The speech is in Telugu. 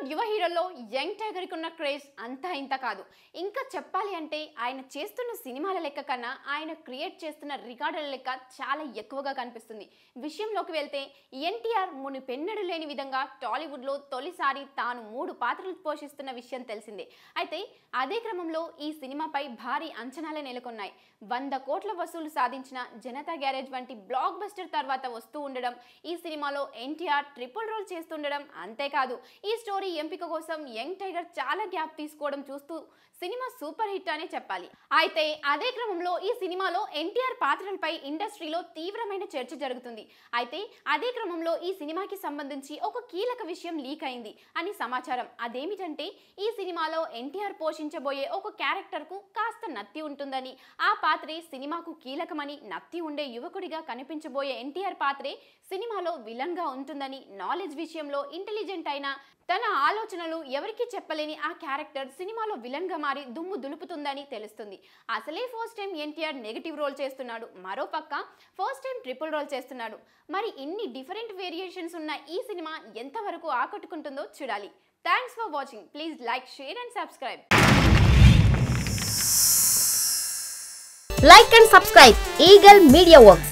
టాలీవుడ్ యువ హీరోల్లో యంగ్ టైగర్ కి ఉన్న క్రేజ్ అంతా ఇంత కాదు. ఇంకా చెప్పాలి అంటే ఆయన చేస్తున్న సినిమాల లెక్క కన్నా ఆయన క్రియేట్ చేస్తున్న రికార్డుల లెక్క చాలా ఎక్కువగా కనిపిస్తుంది. విషయంలోకి వెళ్తే ఎన్టీఆర్ మునిపెన్నడూ లేని విధంగా టాలీవుడ్లో తొలిసారి తాను 3 పాత్రలు పోషిస్తున్న విషయం తెలిసిందే. అయితే అదే క్రమంలో ఈ సినిమాపై భారీ అంచనాలే నెలకొన్నాయి. 100 కోట్ల వసూలు సాధించిన జనతా గ్యారేజ్ వంటి బ్లాక్ బస్టర్ తర్వాత వస్తూ ఉండడం, ఈ సినిమాలో ఎన్టీఆర్ ట్రిపుల్ రోల్ చేస్తుండడం, అంతేకాదు ఈ స్టోరీ ఎంపిక కోసం యంగ్ టైగర్ చాలా గ్యాప్ తీసుకోవడం చూస్తూ సినిమా సూపర్ హిట్ అనే చెప్పాలి. అయితే అదే క్రమంలో ఈ సినిమాలో ఎన్టీఆర్ పాత్రలపై ఇండస్ట్రీలో తీవ్రమైన చర్చ జరుగుతుంది. అయితే అదే క్రమంలో ఈ సినిమాకి సంబంధించి ఒక కీలక విషయం లీక్ అయింది అని సమాచారం. అదేమిటంటే ఈ సినిమాలో ఎన్టీఆర్ పోషించబోయే ఒక క్యారెక్టర్ కు కాస్త నత్తి ఉంటుందని, ఆ పాత్రే సినిమాకు కీలకమని, నత్తి ఉండే యువకుడిగా కనిపించబోయే ఎన్టీఆర్ పాత్రే సినిమాలో విలన్ గా ఉంటుందని, నాలెడ్జ్ విషయంలో ఇంటెలిజెంట్ అయిన తన ఆలోచనలు ఎవరికి చెప్పలేని ఆ క్యారెక్టర్ సినిమాలో విలన్ గా మారి దుమ్ము దులుపుతుందని తెలుస్తుంది. అసలే first time NTR negative role చేస్తున్నాడు, మరోపక్క ఫస్ట్ టైం ట్రిపుల్ రోల్ చేస్తున్నాడు. మరి ఇన్ని డిఫరెంట్ వేరియేషన్స్ ఉన్న ఈ సినిమా ఎంతవరకు ఆకట్టుకుంటుందో చూడాలి. Thanks for watching. Please like, share and subscribe. Like and subscribe Eagle Media Works.